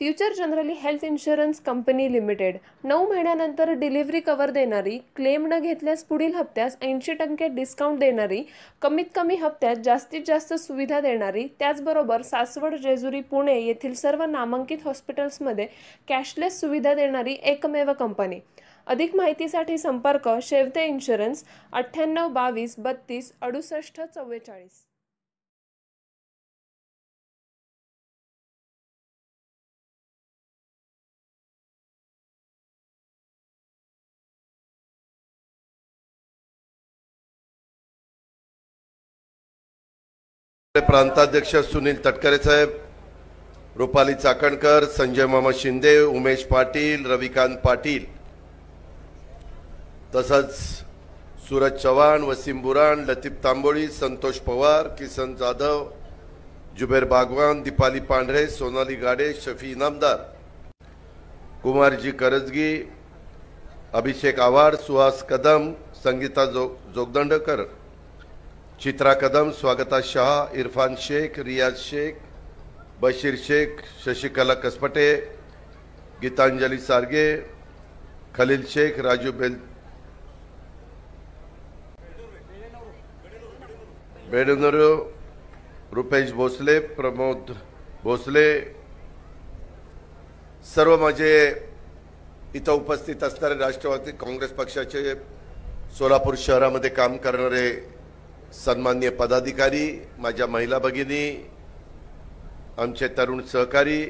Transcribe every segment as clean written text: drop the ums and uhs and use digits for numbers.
Future generally health insurance company limited 9 महिन्यानंतर delivery cover देणारी, claim न घेतल्यास पुढील हप्त्यास 80% डिस्काउंट देणारी, कमीत कमी हप्त्यात जास्तीत जास्त सुविधा देणारी, त्याचबरोबर सासवड, जेजुरी, पुणे येथील सर्व नामांकित हॉस्पिटल्समध्ये कॅशलेस सुविधा देणारी एकमेव कंपनी। अधिक माहितीसाठी संपर्क शेवते इन्शुरन्स 98 22 32 68 44। प्रांताध्यक्ष सुनील तटकरे साहेब, रुपाली चाकणकर, संजय मामा शिंदे, उमेश पाटील, रविकांत पाटील, तसंच सूरज चव्हाण, वसीम बुरान, लतीफ तांबोळी, संतोष पवार, किसन जाधव, जुबेर बागवान, दीपाली पांढरे, सोनाली गाडे, शफी इनामदार, कुमारजी करजगी, अभिषेक आवाड, सुहास कदम, संगीता जोगदंडकर, चित्रा कदम, स्वागता शाह, इरफान शेख, रियाज शेख, बशीर शेख, शशिकला कसपटे, गीतांजली सारगे, खलील शेख, राजू बेडनरो, रुपेश भोसले, प्रमोद भोसले, सर्व माझे इथं उपस्थित असणारे राष्ट्रवादी काँग्रेस पक्षाचे सोलापूर शहरामध्ये काम करणारे सन्माननीय पदाधिकारी, माझ्या महिला भगिनी, आमचे तरुण सहकारी,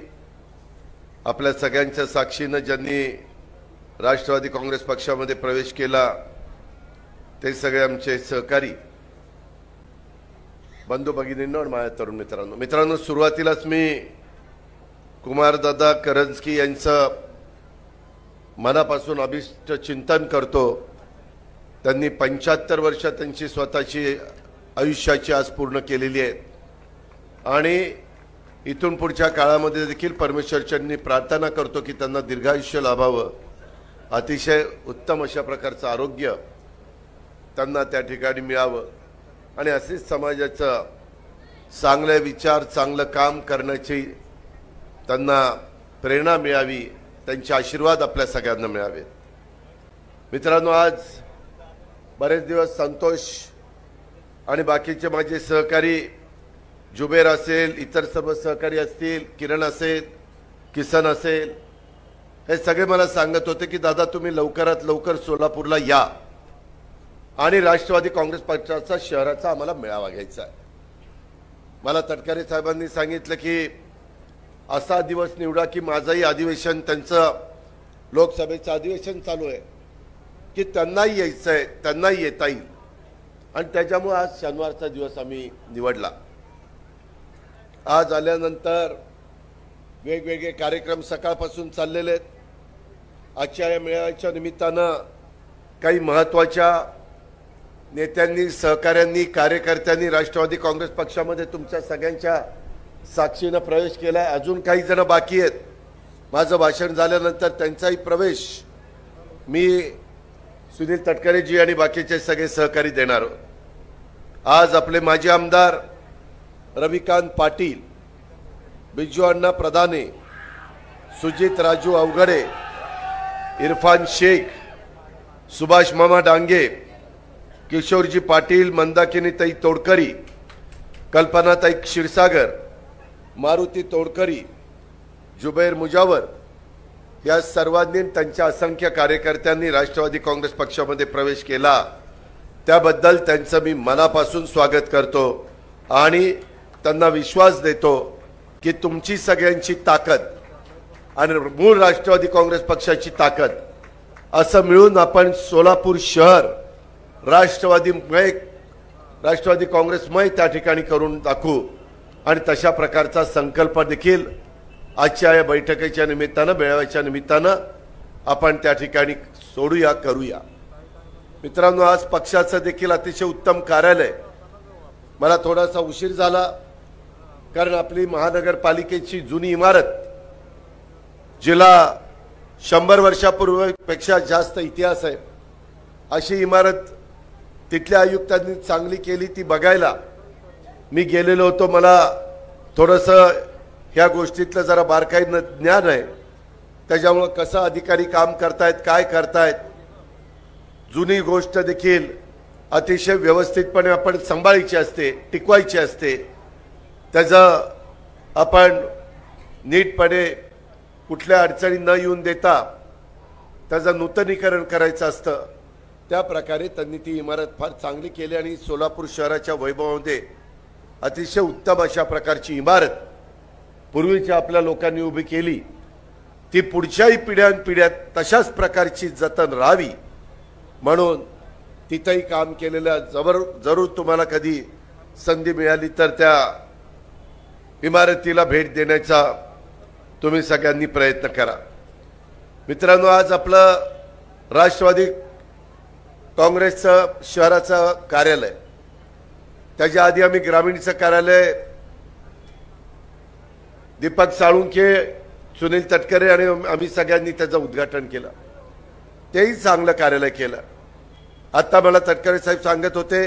आपल्या सगळ्यांच्या साक्षीने ज्यांनी राष्ट्रवादी काँग्रेस पक्षामध्ये प्रवेश केला ते सगळे आमचे सहकारी, बंधू भगिनींनो आणि माझ्या तरुण मित्रांनो, सुरुवातीलाच मी कुमारदादा करंजकी यांचं मनापासून अभिष्ट चिंतन करतो। त्यांनी 75 वर्ष त्यांची स्वतःची आयुष्याची आज पूर्ण केलेली आहेत आणि इथून पुढच्या काळामध्ये देखील परमेश्वरचरणी प्रार्थना करतो की त्यांना दीर्घायुष्य लाभावं, अतिशय उत्तम अशा प्रकारचं आरोग्य त्यांना त्या ठिकाणी मिळावं आणि असेच समाजाचं चांगले विचार, चांगलं काम करण्याची त्यांना प्रेरणा मिळावी, त्यांचे आशीर्वाद आपल्या सगळ्यांना मिळावेत। मित्रांनो, आज बरेच दिवस संतोष आणि बाकीचे माझे सहकारी, जुबेर असेल, इतर सर्व सहकारी असतील, किरण असेल, किसन असेल, हे सगळे मला सांगत होते की दादा तुम्ही लवकरात लवकर सोलापूरला या आणि राष्ट्रवादी काँग्रेस पक्षाचा शहराचा आम्हाला मेळावा घ्यायचा आहे। मला तटकरे साहेबांनी सांगितलं की असा दिवस निवडा की माझंही अधिवेशन, त्यांचं लोकसभेचं अधिवेशन चालू आहे, की त्यांनाही यायचं आहे, त्यांनाही येता येईल आणि त्याच्यामुळे आज शनिवारचा दिवस आम्ही निवडला। आज आल्यानंतर वेगवेगळे कार्यक्रम सकाळपासून चाललेले आहेत। आजच्या या मेळाव्याच्या निमित्तानं काही महत्त्वाच्या नेत्यांनी, सहकाऱ्यांनी, कार्यकर्त्यांनी राष्ट्रवादी काँग्रेस पक्षामध्ये तुमच्या सगळ्यांच्या साक्षीनं प्रवेश केलाय। अजून काही जण बाकी आहेत। माझं भाषण झाल्यानंतर त्यांचाही प्रवेश मी सुनील तटकरेजी आणि बाकीचे सगळे सहकारी देणार आहोत। आज आपले माजी आमदार रविकांत पाटील, बिजू अण्णा प्रधाने, सुजित राजू अवघडे, इरफान शेख, सुभाष मामा डांगे, किशोरजी पाटील, मंदाकिनीताई तोडकरी, कल्पनाताई क्षीरसागर, मारुती तोडकरी, जुबैर मुजावर या सर्वांनी, त्यांच्या असंख्य कार्यकर्त्यांनी राष्ट्रवादी काँग्रेस पक्षामध्ये प्रवेश केला त्याबद्दल त्यांचं मी मनापासून स्वागत करतो आणि त्यांना विश्वास देतो की तुमची सगळ्यांची ताकद आणि मूळ राष्ट्रवादी काँग्रेस पक्षाची ताकद असं मिळून आपण सोलापूर शहर राष्ट्रवादी काँग्रेसमय त्या ठिकाणी करून दाखवू आणि तशा प्रकारचा संकल्प देखील आजच्या या बैठकीच्या निमित्तानं, मेळाव्याच्या निमित्तानं आपण त्या ठिकाणी सोडूया, करूया। मित्रांनो, आज पक्षाचं देखील अतिशय उत्तम कार्यालय, मला थोडासा उशीर झाला कारण आपली महानगरपालिकेची जुनी इमारत, जिला 100 वर्षापूर्वीपेक्षा जास्त इतिहास आहे, अशी इमारत तिथल्या आयुक्तांनी चांगली केली ती बघायला मी गेलेलो होतो। मला थोडंसं ह्या गोष्टीतलं जरा बारकाईनं ज्ञान आहे, त्याच्यामुळं कसं अधिकारी काम करतायत, काय करतायत, जुनी गोष्ट देखील अतिशय व्यवस्थितपणे आपण सांभाळायची असते, टिकवायची असते, त्याचं आपण नीटपणे कुठल्या अडचणी न येऊन देता त्याचं नूतनीकरण करायचं असतं। त्या प्रकारे त्यांनी ती इमारत फार चांगली केली आणि सोलापूर शहराच्या वैभवामध्ये अतिशय उत्तम अशा प्रकारची इमारत पूर्वीच्या आपल्या लोकांनी उभी केली, ती पुढच्याही पिढ्यानपिढ्यात तशाच प्रकारची जतन राहावी म्हणून तिथेही काम केलेल्या जरूर तुम्हाला कधी संधी मिळाली तर त्या इमारतीला भेट देण्याचा तुम्ही सगळ्यांनी प्रयत्न करा। मित्रांनो, आज आपलं राष्ट्रवादी काँग्रेसचं शहराचं कार्यालय, त्याच्या आधी आम्ही ग्रामीणचं कार्यालय दीपक साळुंखे, सुनील तटकरे आणि आम्ही सगळ्यांनी त्याचं उद्घाटन केलं, तेही चांगलं कार्यालय केलं। आता मला तटकरे साहेब सांगत होते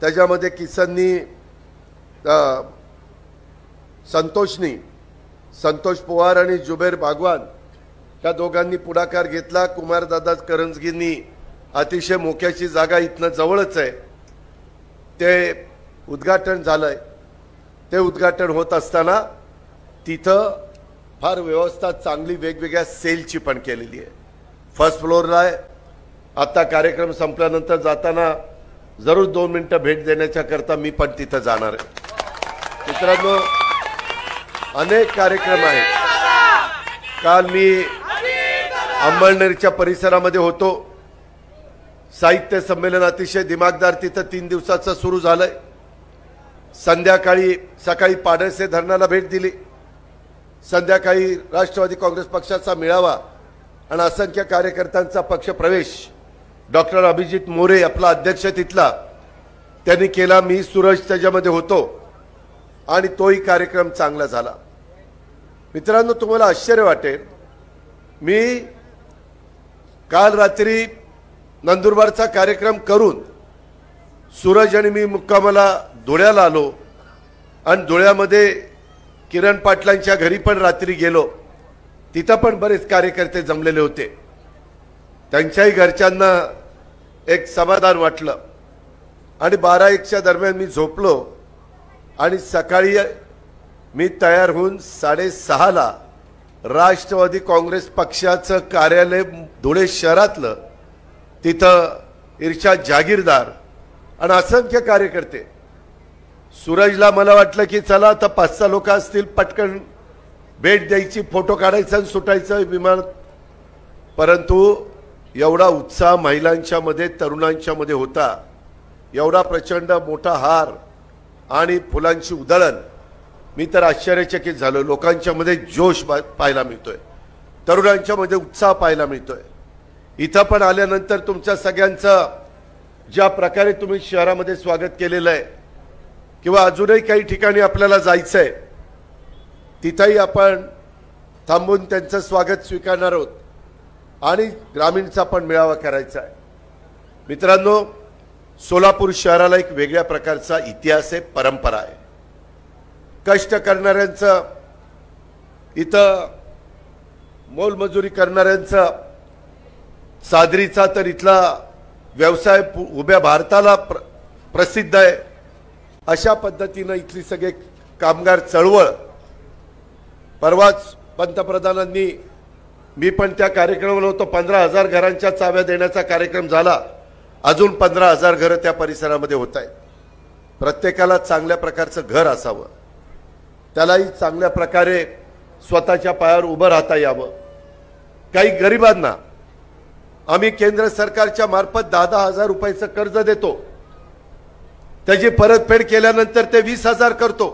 त्याच्यामध्ये किसननी संतोष पवार आणि जुबेर बागवान या दोघांनी पुढाकार घेतला। कुमारदादा करंजगींनी अतिशय मोक्याची जागा इथनं जवळच आहे, ते उद्घाटन झालंय। ते उद्घाटन होत असताना तिथं फार व्यवस्था चांगली वेगवेगळ्या सेलची पण केलेली आहे। फर्स्ट फ्लोअरला आहे। आता कार्यक्रम संपल्यानंतर जाताना जरूर 2 मिनिटं भेट देण्याच्या करता मी पण तिथं जाणार आहे। मित्रांनो, अनेक कार्यक्रम आहेत। काल मी अंमळनेरच्या परिसरामध्ये होतो, साहित्य संमेलन अतिशय दिमागदार तिथं 3 दिवसाचं सुरू झालंय। सकाळी पाडळसे धरणाला भेट दिली, संध्याकाळी राष्ट्रवादी काँग्रेस पक्षाचा मेळावा आणि असंख्य कार्यकर्त्यांचा पक्ष प्रवेश डॉक्टर अभिजित मोरे आपला अध्यक्ष तिथला त्यांनी केला। मी सूरज त्याच्यामध्ये होतो आणि तोही कार्यक्रम चांगला झाला। मित्रांनो, तुम्हाला आश्चर्य वाटेल, मी काल रात्री नंदुरबारचा कार्यक्रम करून सूरज आणि मी मुक्कामाला धुळ्याला आलो आणि धुळ्यामध्ये किरण पाटलांच्या घरी पण रात्री गेलो। तिथं पण बरेच कार्यकर्ते जमलेले होते, त्यांच्याही घरच्यांना एक समाधान वाटलं आणि 12-1च्या दरम्यान मी झोपलो आणि सकाळी मी तयार होऊन 6:30ला राष्ट्रवादी काँग्रेस पक्षाचं कार्यालय धुळे शहरातलं, तिथं इर्शाद जागीरदार आणि असंख्य कार्यकर्ते। सूरजला मला वाटलं की चला आता 5-6 लोक असतील, पटकन भेट द्यायची, फोटो काढायचा आणि सुटायचं विमानात, परंतु एवढा उत्साह महिलांच्या मध्ये, तरुणांच्या मध्ये होता, एवढा प्रचंड मोठा हार आणि फुलांची उधळण, मी तर आश्चर्यचकित झालो। लोकांच्या मध्ये जोश पाहायला मिळतोय, तरुणांच्या मध्ये उत्साह पाहायला मिळतोय। इथं पण आल्यानंतर तुमच्या सगळ्यांचं ज्या प्रकारे तुम्ही शहरामध्ये स्वागत केलेलं आहे किंवा अजूनही काही ठिकाणी आपल्याला जायचंय, तिथेही आपण थांबून त्यांचं स्वागत स्वीकारणार आहोत आणि ग्रामीणचा पण मेळावा करायचा आहे। मित्रांनो, सोलापूर शहराला एक वेगळ्या प्रकारचा इतिहास आहे, परंपरा आहे। कष्ट करणाऱ्यांचं, इथं मोलमजुरी करणाऱ्यांचं, सादरीचा तर इथला व्यवसाय उभ्या भारताला प्रसिद्ध आहे। अशा पद्धतीने इथली सगळे कामगार चळवळ, परवाच पंतप्रधानांनी, मी पण त्या कार्यक्रमाला होतो, 15,000 घरांच्या चाव्या देण्याचा कार्यक्रम झाला, अजून 15,000 घरं त्या परिसरामध्ये होत आहेत। प्रत्येकाला चांगल्या प्रकारचं घर असावं, त्यालाही चांगल्या प्रकारे स्वतःच्या पायावर उभं राहता यावं। काही गरिबांना आम्ही केंद्र सरकारच्या मार्फत 10,000 रुपयाचं कर्ज देतो, त्याची परतफेड केल्यानंतर ते 20,000 करतो।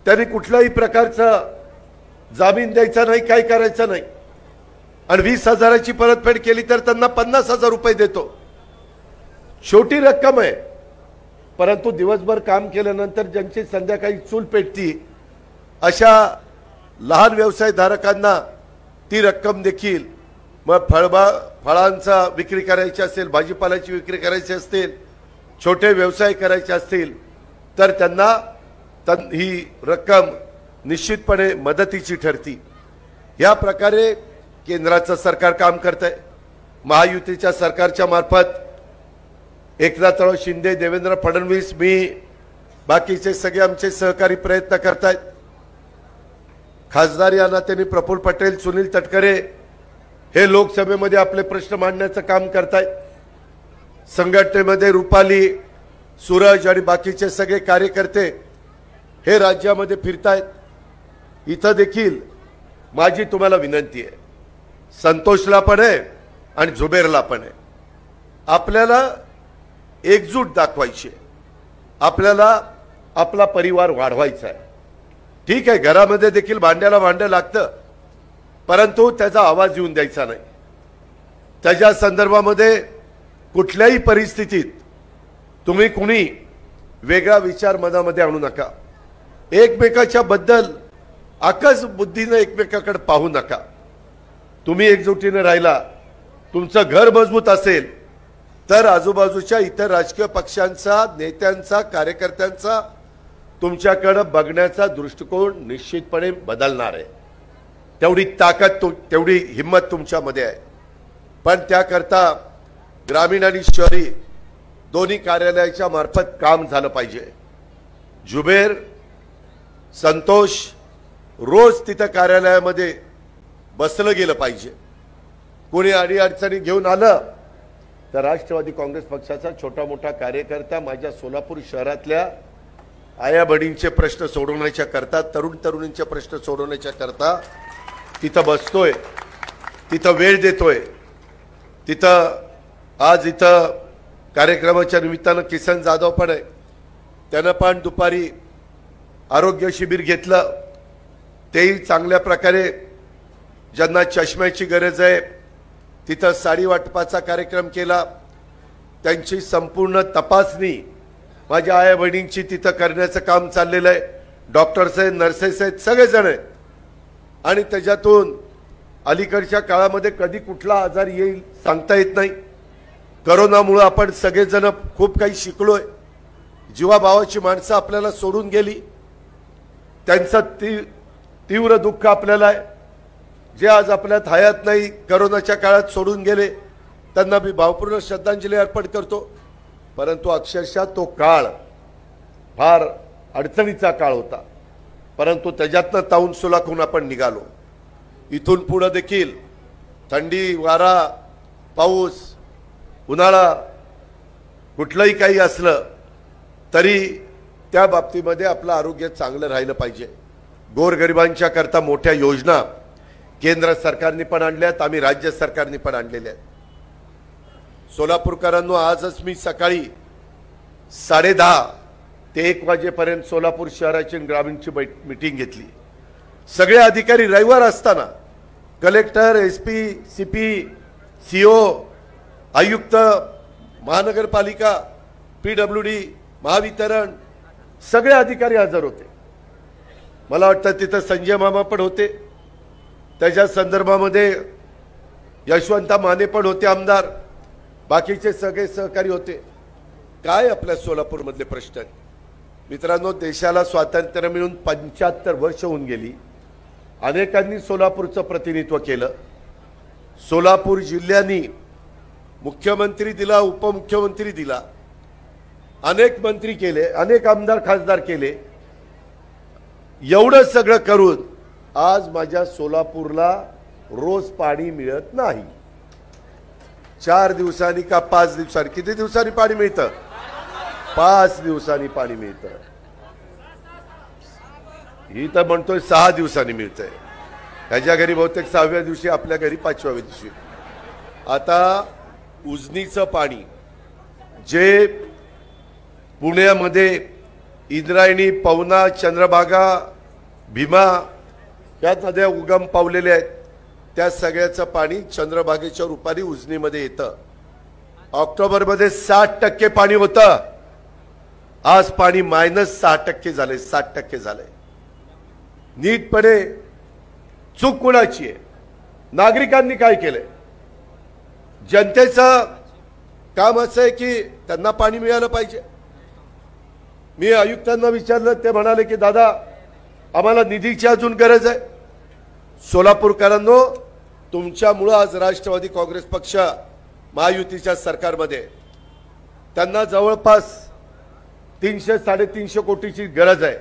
त्यांनी कुठल्याही प्रकारचं जामीन द्यायचा नाही, काही करायचं नाही, आणि 20,000ची परतफेड केली तर त्यांना 50,000 रुपये देतो। छोटी रक्कम आहे, परंतु दिवसभर काम केल्यानंतर ज्यांची संध्याकाळी चूल पेटती अशा लहान व्यवसायधारकांना ती रक्कम देखील, मग फळांचा विक्री करायची असेल, भाजीपाल्याची विक्री करायची असतील, छोटे व्यवसाय करायचे असतील तर त्यांना ही रक्कम निश्चितपणे मदतीची ठरती। या प्रकारे केंद्राचं सरकार काम करतंय। महायुतीच्या सरकारच्या मार्फत एकनाथराव शिंदे, देवेंद्र फडणवीस, मी, बाकीचे सगळे आमचे सहकारी प्रयत्न करतायत। खासदार या नात्याने प्रफुल्ल पटेल, सुनील तटकरे हे लोकसभेमध्ये आपले प्रश्न मांडण्याचं काम करतायत। संघटनेमध्ये रुपाली, सूरज आणि बाकीचे सगळे कार्यकर्ते हे राज्यामध्ये फिरतायत। इथं देखील माझी तुम्हाला विनंती आहे, संतोषला पण आहे आणि झुबेरला पण आहे, आपल्याला एकजूट दाखवायची आहे, आपल्याला आपला परिवार वाढवायचा आहे। ठीक आहे, घरामध्ये देखील भांड्याला भांडं लागतं, परंतु त्याचा आवाज येऊन द्यायचा नाही। त्याच्या संदर्भामध्ये कुठल्याही परिस्थितीत तुम्ही कुणी वेगळा विचार मनामध्ये आणू नका। एकमेकाच्या बद्दल आकस बुद्धीने एकमेकाकडे पाहू नका। तुम्ही एकजुटीने राहिला, तुमचं घर मजबूत असेल तर आजूबाजूच्या इतर राजकीय पक्षांचा, नेत्यांचा, कार्यकर्त्यांचा तुमच्याकडे बघण्याचा दृष्टिकोन निश्चितपणे बदलणार आहे। तेवढी ताकद, तेवढी हिम्मत तुमच्यामध्ये आहे। पण त्याकरता ग्रामीण आणि शहरी दोन्ही कार्यालयाच्या मार्फत काम झालं पाहिजे। जुबेर, संतोष रोज तिथं कार्यालयामध्ये बसलं गेलं पाहिजे। कोणी अडीअडचणी घेऊन आलं तर राष्ट्रवादी काँग्रेस पक्षाचा छोटा मोठा कार्यकर्ता माझ्या सोलापूर शहरातल्या आया बडींचे प्रश्न सोडवण्याच्या करता, तरुण तरुणींचे प्रश्न सोडवण्याच्या करता तिथं बसतोय, तिथं वेळ देतोय। तिथं आज इथं कार्यक्रमाच्या निमित्तानं किसन जाधव पण आहे, त्यानं पण दुपारी आरोग्य शिबिर घेतलं। तेही चांगल्या प्रकारे ज्यांना चष्म्याची गरज आहे तिथं साडी वाटपाचा कार्यक्रम केला। त्यांची संपूर्ण तपासणी माझ्या आया बहिणींची तिथं करण्याचं काम चाललेलं आहे। डॉक्टर्स आहेत, नर्सेस आहेत, सगळेजण आहेत। आणि त्याच्यातून अलीकडच्या काळामध्ये कधी कुठला आजार येईल सांगता येत नाही। करोनामुळे आपण सगळेजण खूप काही शिकलोय। जीवाभावाची माणसं आपल्याला सोडून गेली, त्यांचं तीव्र दुःख आपल्याला आहे। जे आज आपल्यात हयात नाही, करोनाच्या काळात सोडून गेले, त्यांना मी भावपूर्ण श्रद्धांजली अर्पण करतो। परंतु अक्षरशः तो काळ फार अडचणीचा काळ होता, परंतु त्याच्यातनं ताऊन सुलाखून आपण निघालो। इथून पुढे देखील थंडी, वारा, पाऊस, उन्हाळा कुठलंही काही असलं तरी त्या बाबतीमध्ये आपलं आरोग्य चांगलं राहिलं पाहिजे। गोरगरिबांच्या करता मोठ्या योजना केंद्र सरकारने पण आणल्यात, आम्ही राज्य सरकारने पण आणलेल्या आहेत। सोलापूरकरांनो, आजच मी सकाळी 10:30 ते 1 वाजेपर्यंत सोलापूर शहराची ग्रामीणची मीटिंग घेतली। सगळे अधिकारी रविवार असताना, कलेक्टर, एसपी, सीपी, सीओ, आयुक्त, महानगरपालिका, पीडब्ल्यूडी, महावितरण, सगळे अधिकारी हजर होते। मला वाटतं तिथं संजय मामा पण होते, त्याच्या संदर्भामध्ये यशवंता माने पण होते, आमदार, बाकीचे सगळे सहकारी होते। काय आपल्या सोलापूरमधले प्रश्न आहेत मित्रांनो? देशाला स्वातंत्र्य मिळून 75 वर्ष होऊन गेली। अनेकांनी सोलापूरचं प्रतिनिधित्व केलं। सोलापूर जिल्ह्याने मुख्यमंत्री दिला, उपमुख्यमंत्री दिला, अनेक मंत्री केले, अनेक आमदार खासदार केले। एवढं सगळं करून आज माझ्या सोलापूरला रोज पाणी मिळत नाही। 4 दिवसांनी का 5 दिवसांनी, किती दिवसांनी पाणी मिळतं? 5 दिवसांनी पाणी मिळतं। ही तर म्हणतोय 6 दिवसांनी मिळतंय। त्याच्या घरी बहुतेक 6व्या दिवशी, आपल्या घरी 5व्या दिवशी। आता उजनीचं पाणी जे पुण्यामध्ये इंद्रायणी, पवना, चंद्रभागा, भीमा या नद्या उगम पावलेल्या आहेत, त्या सगळ्याचं पाणी चंद्रभागेच्या रूपाने उजनीमध्ये येतं। ऑक्टोबरमध्ये 60% पाणी होतं, आज पाणी -6% झाले, 60% झाले। नीटपणे चूक कुणाची आहे? नागरिकांनी काय केलंय? जनतेचं काम असं आहे की त्यांना पाणी मिळालं पाहिजे। मी आयुक्तांना विचारलं, ते म्हणाले की दादा आम्हाला निधीची अजून गरज आहे. सोलापूरकरांनो, तुमच्यामुळे आज राष्ट्रवादी काँग्रेस पक्ष महायुतीच्या सरकारमध्ये त्यांना जवळपास 300-350 कोटीची गरज आहे.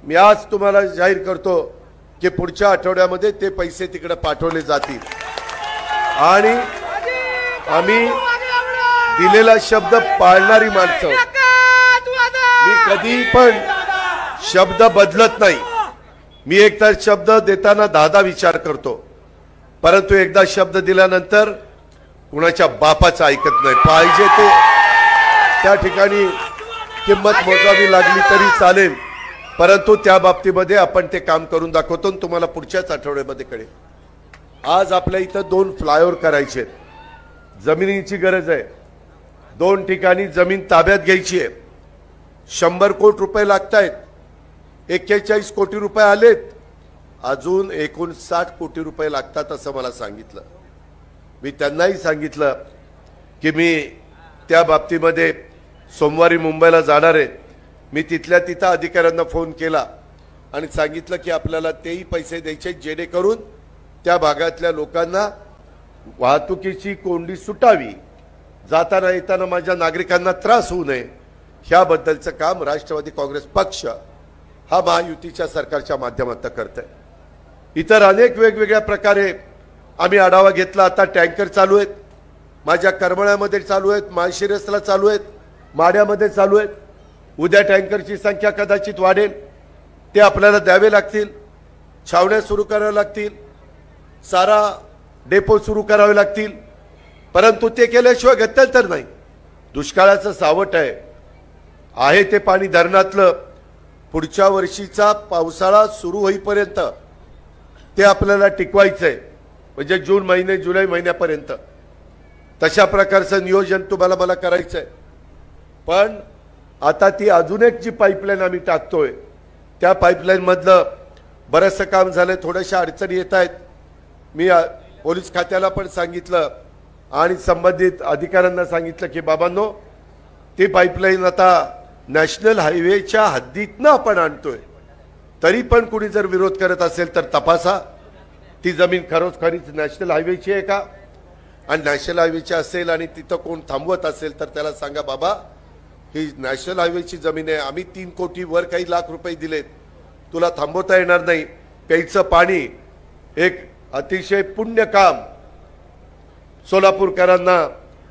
मी आज तुम्हाला जाहीर करतो की पुढच्या आठवड्यामध्ये ते पैसे तिकडे पाठवले जातील आणि आम्ही दिलेला शब्द पाळणारी माणसं. मी कधी पण शब्द बदलत नाही. मी एकदा शब्द देताना 10 विचार करतो, परंतु एकदा शब्द दिल्यानंतर कुणाच्या बापाचं ऐकत नाही. पाहिजे ते त्या ठिकाणी किंमत मोजावी लागली तरी चालेल, परंतु त्या बाबतीमध्ये आपण ते काम करून दाखवतो आणि तुम्हाला पुढच्याच आठवड्यामध्ये कळेल. आज आपल्या इथं 2 फ्लायओव्हर करायचे, जमिनीची गरज आहे. 2 ठिकाणी जमीन ताब्यात घ्यायची आहे. 100 कोटी रुपये लागतायत. 41 कोटी रुपये आलेत. अजून 59 कोटी रुपये लागतात असं मला सांगितलं. मी त्यांनाही सांगितलं की मी त्या बाबतीमध्ये सोमवारी मुंबईला जाणार आहे. मी तिथल्या तिथं अधिकाऱ्यांना फोन केला आणि सांगितलं की आपल्याला तेही पैसे द्यायचे जेणेकरून त्या भागातल्या लोकांना वाहतुकीची कोंडी सुटावी, जाताना येताना माझ्या नागरिकांना त्रास होऊ नये, ह्याबद्दलचं काम राष्ट्रवादी काँग्रेस पक्ष हा महायुतीच्या सरकारच्या माध्यमातून करत आहे. इतर अनेक वेगवेगळ्या प्रकारे आम्ही आढावा घेतला. आता टँकर चालू आहेत, माझ्या करमळ्यामध्ये चालू आहेत, माळशिरसला चालू आहेत, माड्यामध्ये चालू आहेत. उद्या टँकरची संख्या कदाचित वाढेल. ते आपल्याला द्यावे लागतील. छावण्या सुरू कराव्या लागतील, सारा डेपो सुरू करावे लागतील, परंतु ते केल्याशिवाय गत्यंतर नाही. दुष्काळाचं सावट आहे ते पाणी धरणातलं. पुढच्या वर्षीचा पावसाळा सुरू होईपर्यंत ते आपल्याला टिकवायचंय, म्हणजे जून महिने जुलै महिन्यापर्यंत. तशा प्रकारचं नियोजन तुम्हाला मला करायचंय. पण आता ती अजून एक जी पाईपलाईन आम्ही टाकतोय, त्या पाईपलाईन मधलं बरंचसं काम झालं. थोड्याशा अडचणी येत आहेत. मी पोलीस खात्याला पण सांगितलं आणि संबंधित अधिकाऱ्यांना सांगितलं की बाबांनो, ती पाईपलाईन आता नॅशनल हायवेच्या हद्दीतनं आपण आणतोय, तरी पण कुणी जर विरोध करत असेल तर तपासा ती जमीन खरोखरीच नॅशनल हायवेची आहे का. आणि नॅशनल हायवेची असेल आणि तिथं कोण थांबवत असेल तर त्याला सांगा, बाबा ही नॅशनल हायवेची जमीन आहे, आम्ही 3 कोटी वर काही लाख रुपये दिलेत, तुला थांबवता येणार नाही. प्यायचं पाणी एक अतिशय पुण्य काम सोलापूरकरांना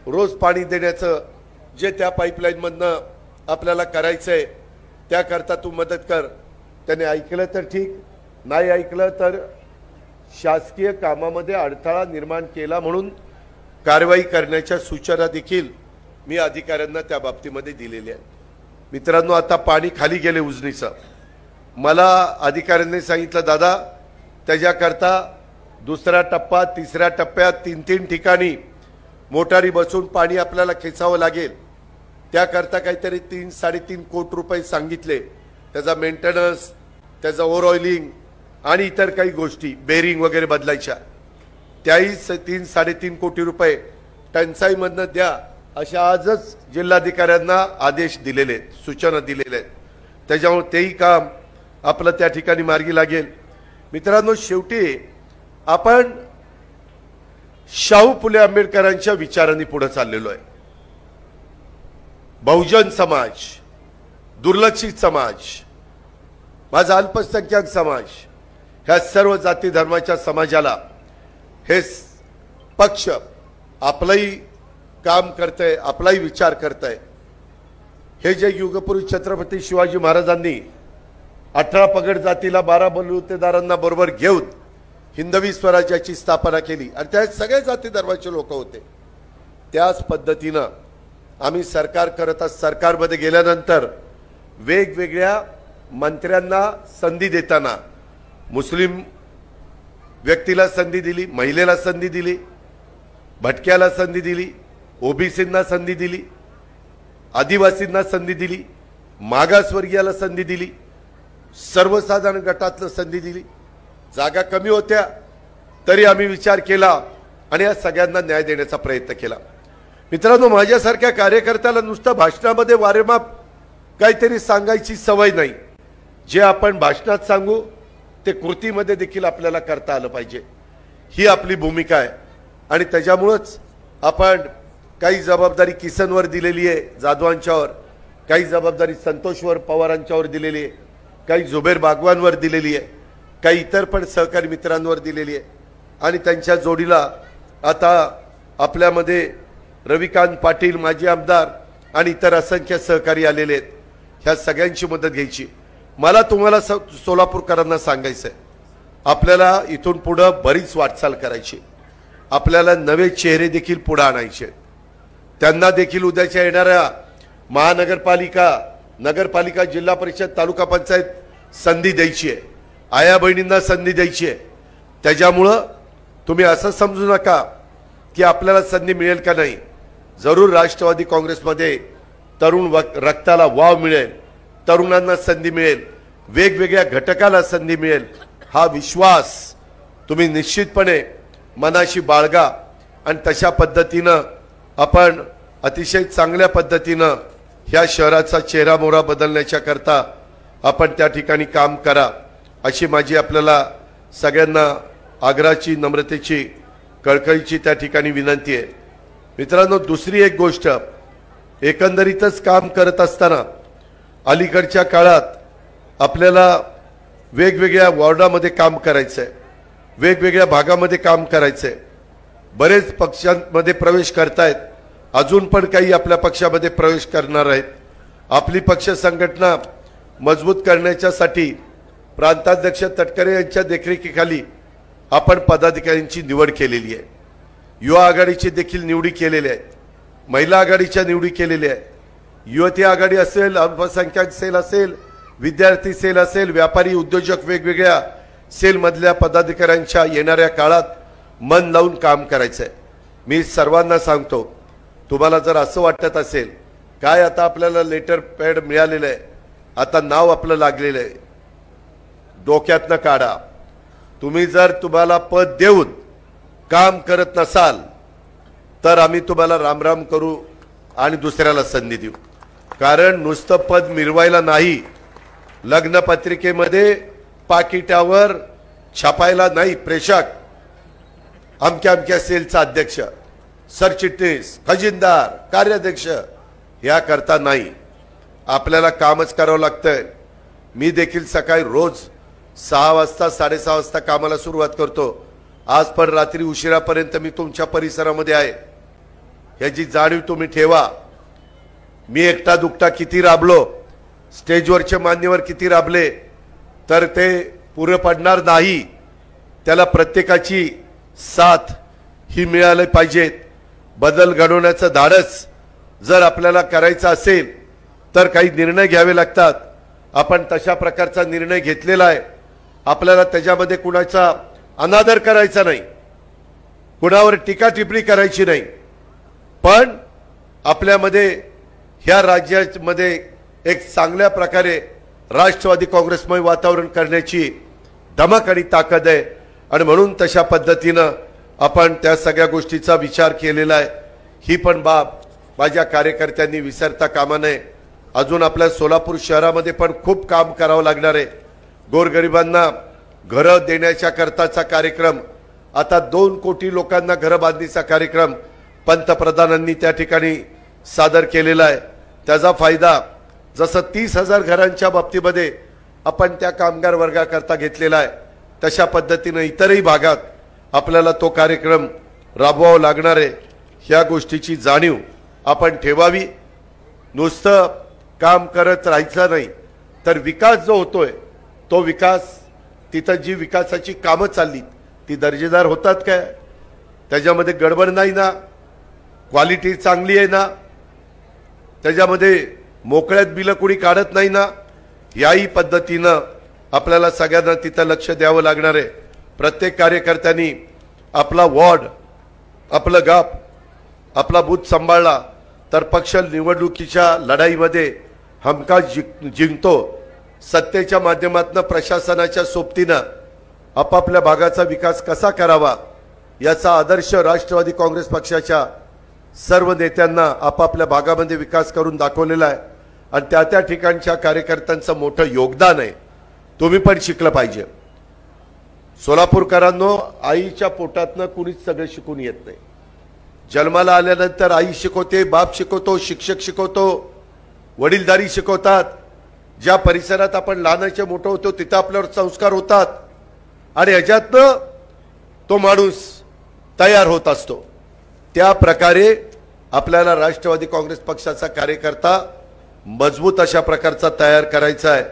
रोज पाणी देण्याचं जे त्या पाईपलाईन मधनं आपल्याला करायचंय, त्याकरता तू मदत कर. त्याने ऐकलं तर ठीक, नाही ऐकलं तर शासकीय कामामध्ये अडथळा निर्माण केला म्हणून कारवाई करण्याच्या सूचना देखील मी अधिकाऱ्यांना त्या बाबतीमध्ये दिलेल्या आहेत. मित्रांनो, आता पाणी खाली गेले उजनीचं. मला अधिकाऱ्यांनी सांगितलं, दादा त्याच्याकरता दुसरा टप्पा, तिसऱ्या टप्प्यात 3-3 ठिकाणी मोटारी बसून पाणी आपल्याला खेचावं लागेल. त्याकरता काहीतरी 3-3.5 कोटी रुपये सांगितले. त्याचा मेंटेनन्स, त्याचं ओव्हर ऑइलिंग आणि इतर काही गोष्टी, बेरिंग वगैरे बदलायच्या, त्याही 3-3.5 कोटी रुपये टंचाईमधनं द्या असे आजच जिल्हाधिकाऱ्यांना आदेश दिलेले आहेत, सूचना दिलेल्या आहेत. त्याच्यामुळे तेही काम आपलं त्या ठिकाणी मार्गी लागेल. मित्रांनो, शेवटी आपण शाहू फुले आंबेडकरांच्या विचारांनी पुढे चाललेलो आहे. बहुजन समाज, दुर्लक्षित समाज, माझा अल्पसंख्याक समाज, ह्या सर्व जाती धर्माच्या समाजाला हे पक्ष आपलंही काम करतंय, आपलाही विचार करतंय. हे जे युगपुरुष छत्रपती शिवाजी महाराजांनी 18 पगड जातीला 12 बलुतेदारांना बरोबर घेऊन हिंदवी स्वराज्याची स्थापना केली आणि त्यात सगळे जाती धर्माचे लोक होते, त्याच पद्धतीनं आम्ही सरकार करत सरकारमध्ये गेल्यानंतर वेगवेगळ्या मंत्र्यांना संधी देताना मुस्लिम व्यक्तीला संधी दिली, महिलेला संधी दिली, भटक्याला संधी दिली, ओबीसींना संधी दिली, आदिवासींना संधी दिली, मागासवर्गीयाला संधी दिली, सर्वसाधारण गटातलं संधी दिली. जागा कमी होत्या तरी आम्ही विचार केला आणि या सगळ्यांना न्याय देण्याचा प्रयत्न केला. मित्रांनो, माझ्यासारख्या कार्यकर्त्याला नुसतं भाषणामध्ये वारेमाप काहीतरी सांगायची सवय नाही. जे आपण भाषणात सांगू ते कृतीमध्ये देखील आपल्याला करता आलं पाहिजे. ही आपली भूमिका आहे. आणि त्याच्यामुळेच आपण काही जबाबदारी किसनवर दिलेली आहे, जाधवांच्यावर, काही जबाबदारी संतोषवर पवारांच्यावर दिलेली आहे, काही जुबेर बागवानवर दिलेली आहे, काही इतर पण सहकारी मित्रांवर दिलेली आहे. आणि त्यांच्या जोडीला आता आपल्यामध्ये रविकांत पाटील माजी आमदार आणि इतर असंख्य सहकारी आलेले आहेत. ह्या सगळ्यांची मदत घ्यायची. मला तुम्हाला सोलापूरकरांना सांगायचं आहे, आपल्याला इथून पुढे बरीच वाटचाल करायची. आपल्याला नवे चेहरे देखील पुढे आणायचे. त्यांना देखील उद्याच्या येणाऱ्या महानगरपालिका, नगरपालिका, जिल्हा परिषद, तालुका पंचायत संधी द्यायची आहे. आया बहिणींना संधी द्यायची आहे. त्याच्यामुळं तुम्ही असं समजू नका की आपल्याला संधी मिळेल का नाही. जरूर राष्ट्रवादी काँग्रेसमध्ये तरुण रक्ताला वाव मिळेल, तरुणांना संधी मिळेल, वेगवेगळ्या घटकाला संधी मिळेल. हा विश्वास तुम्ही निश्चितपणे मनाशी बाळगा. आणि तशा पद्धतीनं आपण अतिशय चांगल्या पद्धतीनं ह्या शहराचा चेहरामोहरा बदलण्याच्या करता आपण त्या ठिकाणी काम करा, अशी माझी आपल्याला सगळ्यांना आग्रहाची, नम्रतेची, कळकळीची त्या ठिकाणी विनंती आहे. मित्रांनो, दुसरी एक गोष्ट, एकंदरीतच काम करत असताना अलीकडच्या काळात आपल्याला वेगवेगळ्या वॉर्डामध्ये काम करायचं आहे, वेगवेगळ्या भागामध्ये काम करायचं आहे. बरेच पक्षांमध्ये प्रवेश करतायत, अजून पण काही आपल्या पक्षामध्ये प्रवेश करणार आहेत. आपली पक्ष संघटना मजबूत करण्याच्यासाठी प्रांताध्यक्ष तटकरे यांच्या देखरेखीखाली आपण पदाधिकाऱ्यांची निवड केलेली आहे. युवा आघाडीची देखील निवडी केलेल्या आहेत, महिला आघाडीच्या निवडी केलेल्या आहेत. युवती आघाडी असेल, अल्पसंख्याक सेल असेल, विद्यार्थी सेल असेल, व्यापारी उद्योजक वेगवेगळ्या सेलमधल्या पदाधिकाऱ्यांच्या येणाऱ्या काळात मन लावून काम करायचं आहे. मी सर्वांना सांगतो, तुम्हाला जर असं वाटत असेल काय आता आपल्याला लेटर पॅड मिळालेलं आहे, आता नाव आपलं लागलेलं आहे, डोक्यातनं काढा. तुम्ही जर तुम्हाला पद देऊन काम करत नसाल तर आम्ही तुम्हाला रामराम करू आणि दुसऱ्याला संधी देऊ. कारण नुसतं पद मिरवायला नाही, लग्नपत्रिकेमध्ये पाकिटावर छापायला नाही, प्रेषक, अमक्या अमक्या सेलचा अध्यक्ष, सरचिटणीस, खजिनदार, कार्याध्यक्ष, या करता नाही. आपल्याला कामच करावं लागतंय. मी देखील सकाळी रोज 6 वाजता 6:30 वाजता कामाला सुरुवात करतो. आज पण रात्री उशिरापर्यंत मी तुमच्या परिसरामध्ये आहे, याची जाणीव तुम्ही ठेवा. मी एकटा दुकटा किती राबलो, स्टेजवरचे मान्यवर किती राबले, तर ते पुरे पडणार नाही. त्याला प्रत्येकाची साथ ही मिळाली पाहिजे. बदल घडवण्याचं धाडस जर आपल्याला करायचं असेल तर काही निर्णय घ्यावे लागतात. आपण तशा प्रकारचा निर्णय घेतलेला आहे. आपल्याला त्याच्यामध्ये कुणाचा अनादर करायचा नाही, कुणावर टीका टिप्पणी करायची नाही. पण आपल्यामध्ये ह्या राज्यामध्ये एक चांगल्या प्रकारे राष्ट्रवादी काँग्रेसमय वातावरण करण्याची धमक आणि ताकद आहे. आणि म्हणून तशा पद्धतीनं आपण त्या सगळ्या गोष्टीचा विचार केलेला आहे. ही पण बाब माझ्या कार्यकर्त्यांनी विसरता कामा नये. अजून आपल्या सोलापूर शहरामध्ये पण खूप काम करावं लागणार आहे. गोरगरिबांना घरं देण्याच्या करताचा कार्यक्रम, आता 2 कोटी लोकांना घरं बांधणीचा कार्यक्रम पंतप्रधानांनी त्या ठिकाणी सादर केलेला आहे. त्याचा फायदा जसं 30,000 घरांच्या बाबतीमध्ये आपण त्या कामगार वर्गाकरता घेतलेला आहे, तशा पद्धतीनं इतरही भागात आपल्याला तो कार्यक्रम राबवावा लागणार आहे. ह्या गोष्टीची जाणीव आपण ठेवावी. नुसतं काम करत राहायचं नाही, तर विकास जो होतोय तो विकास, तिथं जी विकासाची कामं चालली ती दर्जेदार होतात काय, त्याच्यामध्ये गडबड नाही ना, क्वालिटी चांगली आहे ना, त्याच्यामध्ये मोकळ्यात बिलं कुणी काढत नाही ना. याही पद्धतीनं आपल्याला सगळ्यांना तिथं लक्ष द्यावं लागणार आहे. प्रत्येक कार्यकर्त्यांनी आपला वॉर्ड, आपलं गाव, आपला बूथ सांभाळला तर पक्ष निवडणुकीच्या लढाईमध्ये हमखास जिंकतो. सत्तेच्या माध्यमातून प्रशासनाच्या सोबतीनं आपापल्या भागाचा विकास कसा करावा याचा आदर्श राष्ट्रवादी काँग्रेस पक्षाच्या सर्व नेत्यांना आपापल्या भागामध्ये विकास करून दाखवलेला आहे. आणि त्या त्या ठिकाणच्या कार्यकर्त्यांचं मोठं योगदान आहे, तुम्ही पण शिकलं पाहिजे. सोलापूरकरांनो, आईच्या पोटातनं कुणीच सगळं शिकून येत नाही. जन्माला आल्यानंतर आई शिकवते, बाप शिकवतो, शिक्षक शिकवतो, वडीलधारी शिकवतात. ज्या परिसरात आपण लहानाचे मोठं होतो तिथं आपल्यावर संस्कार होतात आणि ह्याच्यातनं तो माणूस तयार होत असतो. त्या प्रकारे आपल्याला राष्ट्रवादी काँग्रेस पक्षाचा कार्यकर्ता मजबूत अशा प्रकारचा तयार करायचा आहे.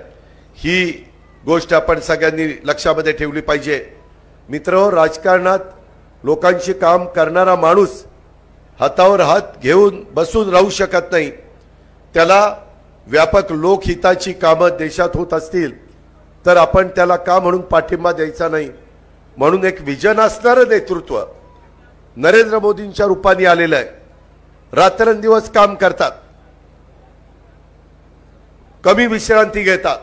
ही गोष्ट आपण सगळ्यांनी लक्षामध्ये ठेवली पाहिजे. मित्र, राजकारणात लोकांशी काम करणारा माणूस हातावर हात घेऊन बसून राहू शकत नाही. त्याला व्यापक लोकहिताची कामं देशात होत असतील तर आपण त्याला का म्हणून पाठिंबा द्यायचा नाही. म्हणून एक विजन असणारं नेतृत्व नरेंद्र मोदींच्या रूपाने आलेलं आहे. रात्रंदिवस काम करतात, कमी विश्रांती घेतात.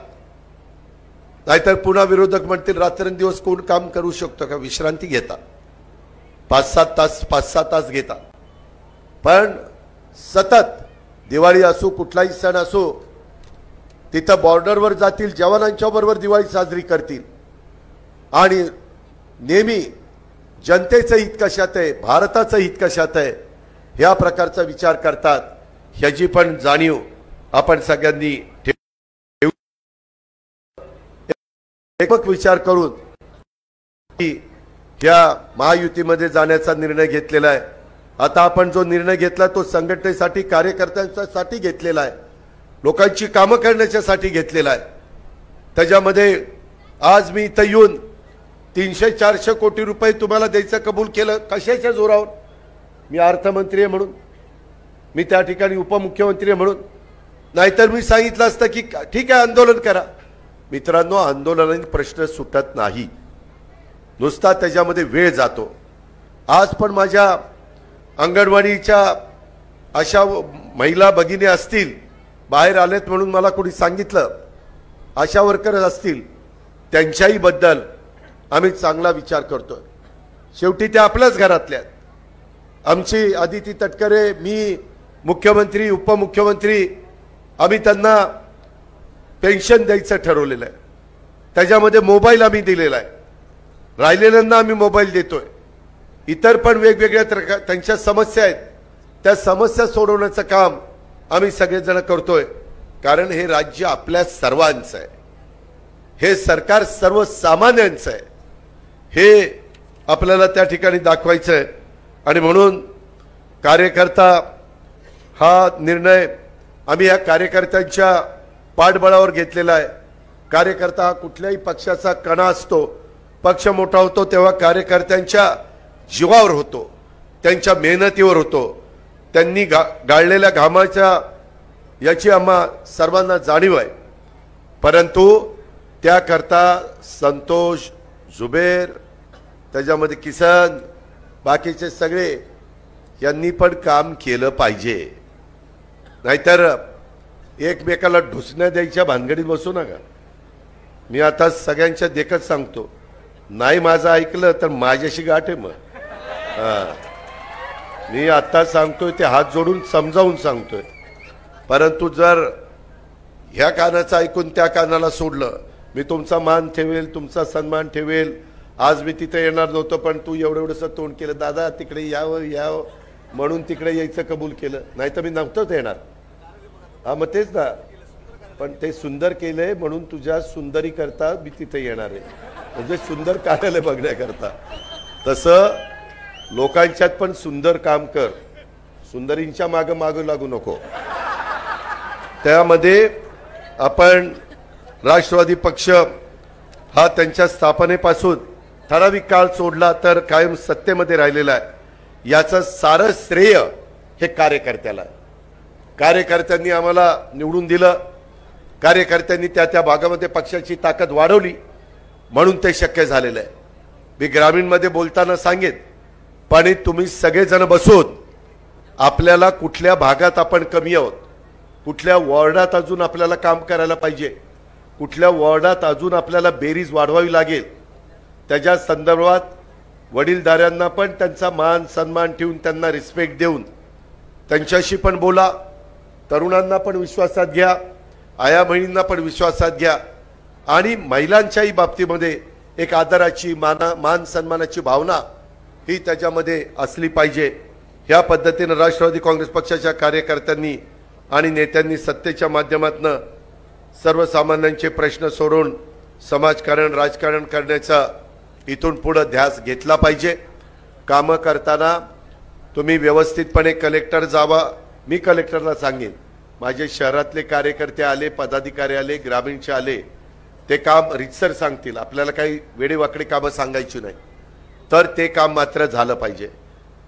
नाहीतर पुन्हा विरोधक म्हणतील रात्रंदिवस कोण काम करू शकतो का? विश्रांती घेतात, 5-7 तास घेतात. पण सतत दिवाळी असो, कुठलाही सण असो, तिथं बॉर्डरवर जातील, जवानांच्या बरोबर दिवाळी साजरी करतील आणि नेहमी जनतेचं हित कशात आहे, भारताचं हित कशात आहे, ह्या प्रकारचा विचार करतात. ह्याची पण जाणीव आपण सगळ्यांनी एकमत विचार करून ह्या महायुतीमध्ये जाण्याचा निर्णय घेतलेला आहे. आता आपण जो निर्णय घेतला तो संघटनेसाठी, कार्यकर्त्यांसाठी घेतलेला आहे, लोकांची कामं करण्यासाठी घेतलेला आहे. त्याच्यामध्ये आज मी इथं येऊन 300-400 कोटी रुपये तुम्हाला द्यायचं कबूल केलं. कशाच्या जोरावर? मी अर्थमंत्री आहे म्हणून, मी त्या ठिकाणी उपमुख्यमंत्री आहे म्हणून. नाहीतर मी सांगितलं असतं की ठीक आहे, आंदोलन करा. मित्रांनो, आंदोलनाने प्रश्न सुटत नाही, नुसता त्याच्यामध्ये वेळ जातो. आज पण माझ्या अंगणवाडीच्या अशा महिला भगिनी असतील, बाहेर आलेत म्हणून मला कोणी सांगितलं, आशा वर्कर असतील, त्यांच्याही बद्दल आम्ही चांगला विचार करतोय. शेवटी त्या आपल्याच घरातल्या आहेत. आमची आदिती तटकरे, मी, मुख्यमंत्री, उपमुख्यमंत्री, आम्ही त्यांना पेन्शन द्यायचं ठरवलेलं आहे. त्याच्यामध्ये मोबाईल आम्ही दिलेला आहे, राहिलेल्यांना आम्ही मोबाईल देतोय. इतर पण वेगवेगळ्या त्यांच्या समस्या आहेत, त्या समस्या सोडवण्याचं काम आम्ही सगळेजण करतोय. कारण हे राज्य आपल्या सर्वांचं आहे, हे सरकार सर्वसामान्यांचं आहे, हे आपल्याला त्या ठिकाणी दाखवायचं आहे. आणि म्हणून कार्यकर्ता हा निर्णय आम्ही या कार्यकर्त्यांच्या पाठबळावर घेतलेला आहे. कार्यकर्ता हा कुठल्याही पक्षाचा कणा असतो. पक्ष मोठा होतो तेव्हा कार्यकर्त्यांच्या जीवावर होतो, त्यांच्या मेहनतीवर होतो, त्यांनी गाळलेल्या घामाच्या याची आम्हा सर्वांना जाणीव आहे. परंतु त्याकरता संतोष, जुबेर, त्याच्यामध्ये किसन, बाकीचे सगळे यांनी पण काम केलं पाहिजे. नाहीतर एकमेकाला ढुसण्या द्यायच्या भानगडीत बसू नका. मी आता सगळ्यांच्या देखत सांगतो, नाही माझं ऐकलं तर माझ्याशी गाठ आहे. मग मी आता सांगतोय ते हात जोडून समजावून सांगतोय. परंतु जर ह्या कानाचं ऐकून त्या कानाला सोडलं, मी तुमचा मान ठेवेल, तुमचा सन्मान ठेवेल. आज मी तिथे येणार नव्हतो पण तू एवढंसं तोंड केलं, दादा तिकडे यावं म्हणून तिकडे यायचं कबूल केलं, नाही तर मी नव्हतंच येणार. हा मग तेच ना, पण ते सुंदर केलंय म्हणून तुझ्या सुंदरी करता मी तिथे येणार आहे, म्हणजे सुंदर कार्यालय बघण्याकरता. तसं लोकांच्यात पण सुंदर काम कर, सुंदरींच्या मागं मागं लागू नको. त्यामध्ये आपण राष्ट्रवादी पक्ष हा त्यांच्या स्थापनेपासून ठराविक काळ सोडला तर कायम सत्तेमध्ये राहिलेला आहे. याचं सारं श्रेय हे कार्यकर्त्याला आहे. कार्यकर्त्यांनी आम्हाला निवडून दिलं, कार्यकर्त्यांनी त्या त्या भागामध्ये पक्षाची ताकद वाढवली म्हणून ते शक्य झालेलं आहे. मी ग्रामीणमध्ये बोलताना सांगेन, पण तुम्ही सगळेजण बसून आपल्याला कुठल्या भागात आपण कमी आहोत, कुठल्या वॉर्डात अजून आपल्याला काम करायला पाहिजे, कुठल्या वॉर्डात अजून आपल्याला बेरीज वाढवावी लागेल, त्याच्या संदर्भात वडीलधाऱ्यांना पण त्यांचा मान सन्मान ठेवून त्यांना रिस्पेक्ट देऊन त्यांच्याशी पण बोला. तरुणांना पण विश्वासात घ्या, आया बहिणींना पण विश्वासात घ्या आणि महिलांच्याही बाबतीमध्ये एक आदराची मान सन्मानाची भावना ही त्याच्यामध्ये असली पाहिजे। ह्या पद्धतीने राष्ट्रवादी काँग्रेस पक्षाच्या कार्यकर्त्यांनी आणि नेत्यांनी सत्तेच्या माध्यमातून सर्वसामान्यांचे प्रश्न सोडून समाजकारण राजकारण करण्याचा इथून पुढे ध्यास घेतला पाहिजे। कामं करताना तुम्ही व्यवस्थितपणे कलेक्टर जावा। मी कलेक्टरला सांगेन, माझे शहरातले कार्यकर्ते आले, पदाधिकारी आले, ग्रामीणचे आले, ते काम रितसर सांगतील, आपल्याला काही वेडेवाकडे कामं सांगायची नाही, तर ते काम मात्र झालं पाहिजे।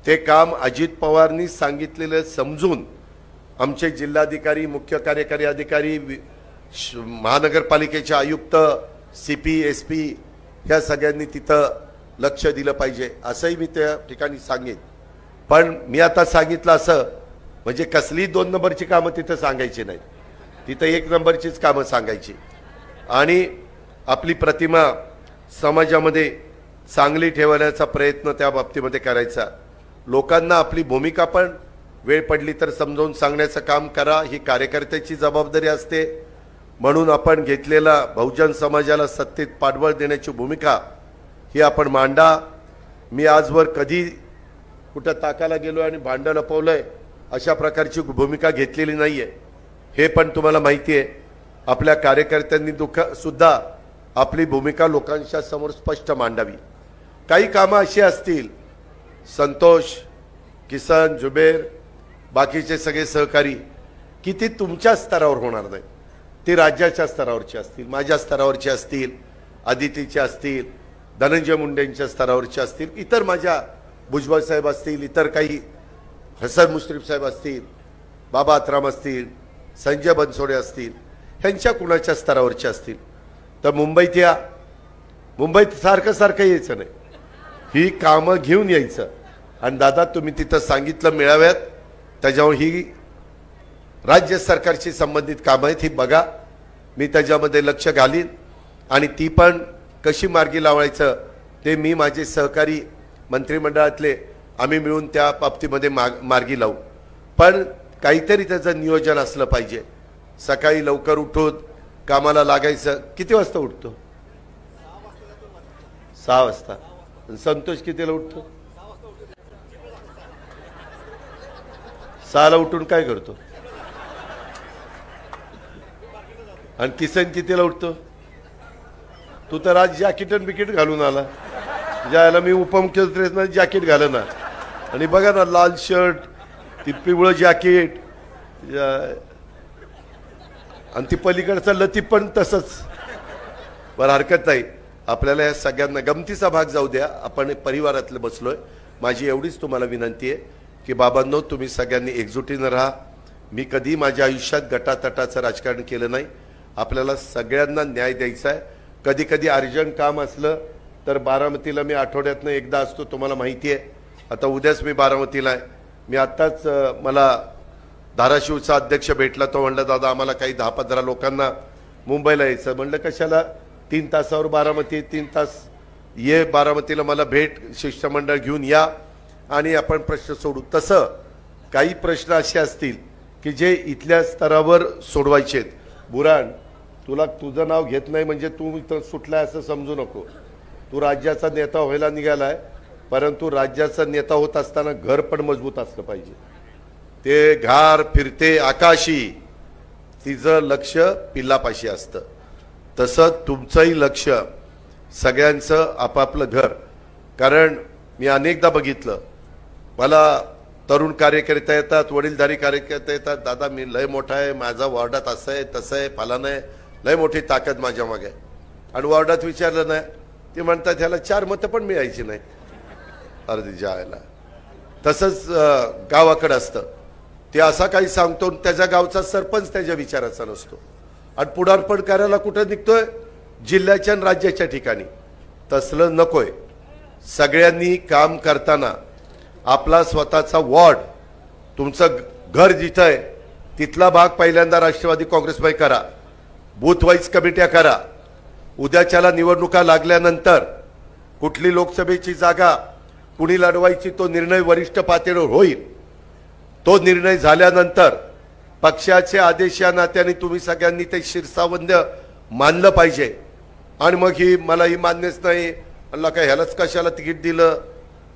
ते काम अजित पवारांनी सांगितलेलं समजून आमचे जिल्हाधिकारी, मुख्य कार्यकारी अधिकारी, महानगरपालिकेचे आयुक्त, सीपी, एसपी ह्या सगळ्यांनी तिथं लक्ष दिलं पाहिजे असंही मी त्या ठिकाणी सांगेन। पण मी आता सांगितलं असं म्हणजे कसली 2 नंबरची कामं तिथं सांगायची नाही, तिथं 1 नंबरचीच कामं सांगायची आणि आपली प्रतिमा समाजामध्ये चांगली ठेवण्याचा प्रयत्न त्या बाबतीमध्ये करायचा। लोकांना आपली भूमिका पण वेळ पडली तर समजावून सांगण्याचं काम करा, ही कार्यकर्त्याची जबाबदारी असते। म्हणून आपण घेतलेला बहुजन समाजाला सत्तेत पाठबळ देण्याची भूमिका ही आपण मांडा। मी आजवर कधी कुठं ताकाला गेलो आणि भांडण लपवलंय अशा प्रकारची भूमिका घेतलेली नाहीये, हे पण तुम्हाला माहिती आहे। आपल्या कार्यकर्त्यांनी सुद्धा आपली भूमिका लोकांच्या समोर स्पष्ट मांडावी। काही कामं अशी असतील, संतोष, किसन, जुबेर, बाकीचे सगळे सहकारी, की ती तुमच्या स्तरावर होणार नाही, ती राज्याच्या स्तरावरची असतील, माझ्या स्तरावरची असतील, आदितीचे असतील, धनंजय मुंडेंच्या स्तरावरचे असतील, इतर माझ्या भुजबळ साहेब असतील, इतर काही हसन मुश्रीफ साहेब असतील, बाबा आत्राम असतील, संजय बनसोडे असतील, ह्यांच्या कुणाच्या स्तरावरचे असतील, तर मुंबईत या, मुंबईत सारखं सारखं यायचं नाही, ही कामं घेऊन यायचं। आणि दादा तुम्ही तिथं सांगितलं मेळाव्यात, त्याच्यावर ही राज्य सरकारशी संबंधित कामं आहेत, ही बघा, मी त्याच्यामध्ये लक्ष घालीन आणि ती पण कशी मार्गी लावायचं ते मी माझे सहकारी मंत्रिमंडळातले आम्ही मिळून त्या बाबतीमध्ये मार्गी लावू। पण काहीतरी त्याचं नियोजन असलं पाहिजे। सकाळी लवकर उठून कामाला लागायचं। किती वाजता उठतो? 6 वाजता। संतोष कितीला उठतो? 6ला उठून काय करतो? आणि किसन कितीला उठतो? तू तर आज जॅकेट आणि बिकेट घालून आला, ज्याला मी उपमुख्यमंत्र्यांना जॅकेट घालना आणि बघा ना, लाल शर्ट, ती पिवळं जॅकेट आणि ती पलीकडचा लतीफ पण तसंच। बरं, हरकत नाही, आपल्याला या सगळ्यांना गमतीचा भाग जाऊ द्या, आपण परिवारातले बसलोय। माझी एवढीच तुम्हाला विनंती आहे की बाबांनो, तुम्ही सगळ्यांनी एकजुटीनं राहा। मी कधी माझ्या आयुष्यात गटातटाचं राजकारण केलं नाही, आपल्याला सगळ्यांना न्याय द्यायचा आहे। कधी कधी अर्जंट काम असलं तर बारामतीला मी आठवड्यातनं एकदा असतो, तुम्हाला माहिती आहे। आता उद्याच मी बारामतीला आहे। मी आत्ताच मला धाराशिवचा अध्यक्ष भेटला, तो म्हणला दादा आम्हाला काही 10-15 लोकांना मुंबईला यायचं। म्हणलं कशाला, 3 तासावर बारामती, 3 तास ये बारामतीला, मला भेट, शिष्टमंडळ घेऊन या आणि आपण प्रश्न सोडू। तसं काही प्रश्न असे असतील की जे इथल्या स्तरावर सोडवायचे आहेत। बुराण, तुला तुझं नाव घेत नाही म्हणजे तू इथं सुटलाय असं समजू नको। तू राज्याचा नेता व्हायला निघालाय, परंतु राज्याचा नेता होत असताना घर पण मजबूत असलं पाहिजे। ते घार फिरते आकाशी, तिचं लक्ष पिल्लापाशी असतं, तसं तुमचंही लक्ष सगळ्यांचं आपापलं घर। कारण मी अनेकदा बघितलं, मला तरुण कार्यकर्ते येतात, वडीलधारी कार्यकर्ते येतात, दादा मी लय मोठा आहे, माझा वॉर्डात असं आहे तसं आहे फलानं आहे, लय मोठी ताकद माझ्या मागे आहे। आणि वॉर्डात विचारलं नाही, ते म्हणतात ह्याला 4 मतं पण मिळायची नाही, अर्धी जायला। तसंच गावाकडे असतं, ते असा काही सांगतो, त्याच्या गावचा सरपंच त्याच्या विचाराचा नसतो आणि पुढारपण करायला कुठं निघतोय? जिल्ह्याच्या आणि राज्याच्या ठिकाणी। तसलं नकोय। सगळ्यांनी काम करताना आपला स्वतःचा वॉर्ड, तुमचं घर जिथं आहे तिथला भाग पहिल्यांदा राष्ट्रवादी काँग्रेसमध्ये करा, बूथ वाईज कमिट्या करा। उद्याच्याला निवडणुका लागल्यानंतर कुठली लोकसभेची जागा कुणी लढवायची तो निर्णय वरिष्ठ पातळीवर होईल। तो निर्णय झाल्यानंतर पक्षाचे आदेश या नात्याने तुम्ही सगळ्यांनी ते शिरसावंद मानलं पाहिजे. आणि मग ही मला ही मान्यच नाही, अल्ला काय ह्यालाच कशाला तिकीट दिलं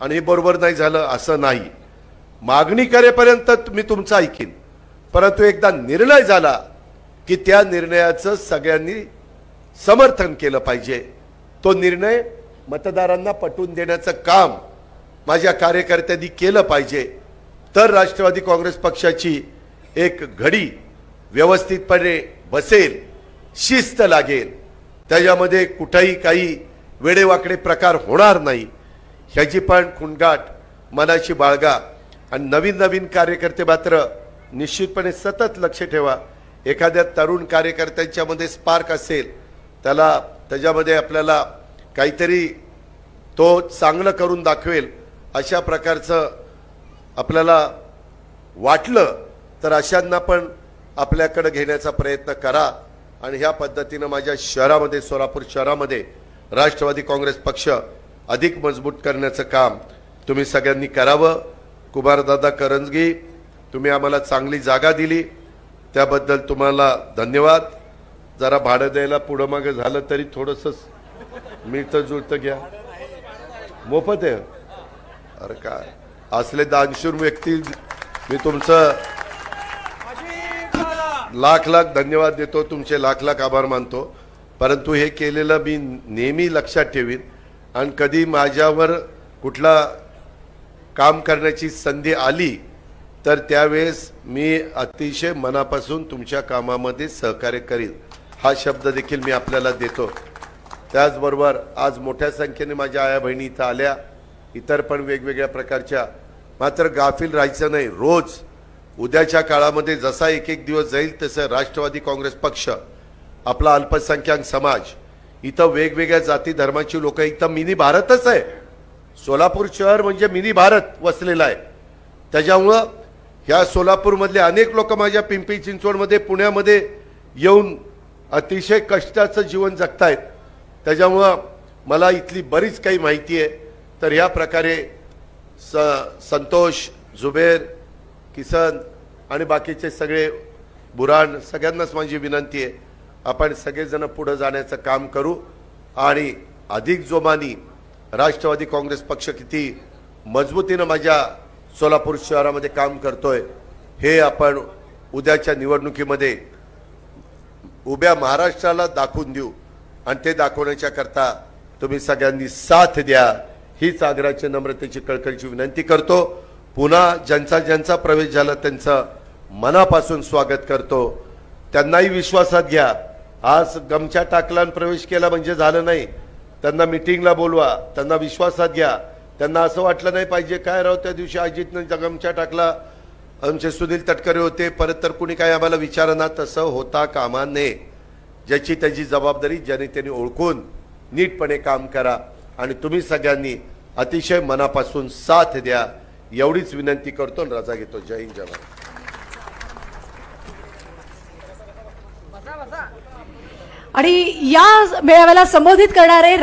आणि हे बरोबर नाही झालं असं नाही. मागणी करेपर्यंत मी तुमचं ऐकीन, परंतु एकदा निर्णय झाला की त्या निर्णयाचं सगळ्यांनी समर्थन केलं पाहिजे. तो निर्णय मतदारांना पटवून देण्याचं काम माझ्या कार्यकर्त्यांनी केलं पाहिजे. तर राष्ट्रवादी काँग्रेस पक्षाची एक घडी व्यवस्थितपणे बसेल, शिस्त लागेल, त्याच्यामध्ये कुठेही काही वेडेवाकडे प्रकार होणार नाही ह्याची पण खुणगाठ मनाची बाळगा. आणि नवीन नवीन कार्यकर्ते मात्र निश्चितपणे सतत लक्ष ठेवा. एखाद्या तरुण कार्यकर्त्यांच्या मध्ये स्पार्क असेल, त्याच्यामध्ये आपल्याला काहीतरी तो चांगलं करून दाखवेल अशा प्रकारचं आपल्याला वाटलं तर अशांना पण आपल्याकडे घेण्याचा प्रयत्न करा. आणि ह्या पद्धतीनं माझ्या शहरामध्ये, सोलापूर शहरामध्ये राष्ट्रवादी काँग्रेस पक्ष अधिक मजबूत करण्याचं काम तुम्ही सगळ्यांनी करावं. कुमारदादा करंजगी, तुम्ही आम्हाला चांगली जागा दिली त्याबद्दल तुम्हाला धन्यवाद. जरा भाडं द्यायला पुढं मागे झालं तरी थोडंसं मिळतं जुळतं घ्या, मोफत आहे. अरे काय असले दानशूर व्यक्ती, मी तुमचं लाख लाख धन्यवाद देतो, तुमचे लाख लाख आभार मानतो. परंतु हे केलेलं मी नेहमी लक्षात ठेवीन. आणि कधी माझ्यावर कुठला काम करण्याची संधी आली तर त्यावेळेस मी अतिशय मनापासून तुमच्या कामामध्ये सहकार्य करीन हा शब्द देखील मी आपल्याला देतो. त्याचबरोबर आज मोठ्या संख्येने माझ्या आया बहिणी इथं आल्या, इतर पण वेगवेगळ्या प्रकारच्या. मात्र गाफील राहायचं नाही. रोज उद्याच्या काळामध्ये जसा एक एक दिवस जाईल तसं राष्ट्रवादी काँग्रेस पक्ष, आपला अल्पसंख्याक समाज, इथं वेगवेगळ्या जाती धर्माची लोक, इथं मिनी भारतच आहे. सोलापूर शहर म्हणजे मिनी भारत वसलेला आहे. त्याच्यामुळं ह्या सोलापूरमधले अनेक लोक माझ्या पिंपरी चिंचवडमध्ये, पुण्यामध्ये येऊन अतिशय कष्टाचं जीवन जगतायत. त्याच्यामुळं मला इथली बरीच काही माहिती आहे. तर ह्या प्रकारे संतोष, जुबेर, किसन आणि बाकीचे सगळे, बुराण, सगळ्यांनाच माझी विनंती आहे, आपण सगळेजण पुढे जाण्याचं काम करू. आणि अधिक जोमानी राष्ट्रवादी काँग्रेस पक्ष किती मजबूतीनं माझ्या सोलापूर शहरामध्ये काम करतोय हे आपण उद्याच्या निवडणुकीमध्ये उभ्या महाराष्ट्राला दाखवून देऊ. आणि ते दाखवण्याच्या करता तुम्ही सगळ्यांनी साथ द्या हीच आग्रहाची, नम्रतेची, कळकळीची विनंती करतो. पुन्हा ज्यांचा प्रवेश झाला त्यांचं मनापासून स्वागत करतो. त्यांनाही विश्वासात घ्या. आज गमछा टाकला आणि प्रवेश केला म्हणजे झालं नाही. त्यांना मीटिंगला बोलवा, त्यांना विश्वासात घ्या. त्यांना असं वाटलं नाही पाहिजे काय राव त्या दिवशी अजितनं गमछा टाकला, आमचे सुनील तटकरे होते, परत तर कुणी काय आम्हाला विचारना. तसं होता कामा नये. ज्याची त्याची जबाबदारी ज्याने त्यांनी ओळखून नीटपणे काम करा. आणि तुम्ही सगळ्यांनी अतिशय मनापासून साथ द्या एवढीच विनंती करतो. रजा घेतो. जय हिंद, जय भारत. आणि या मेळाव्याला संबोधित करणारे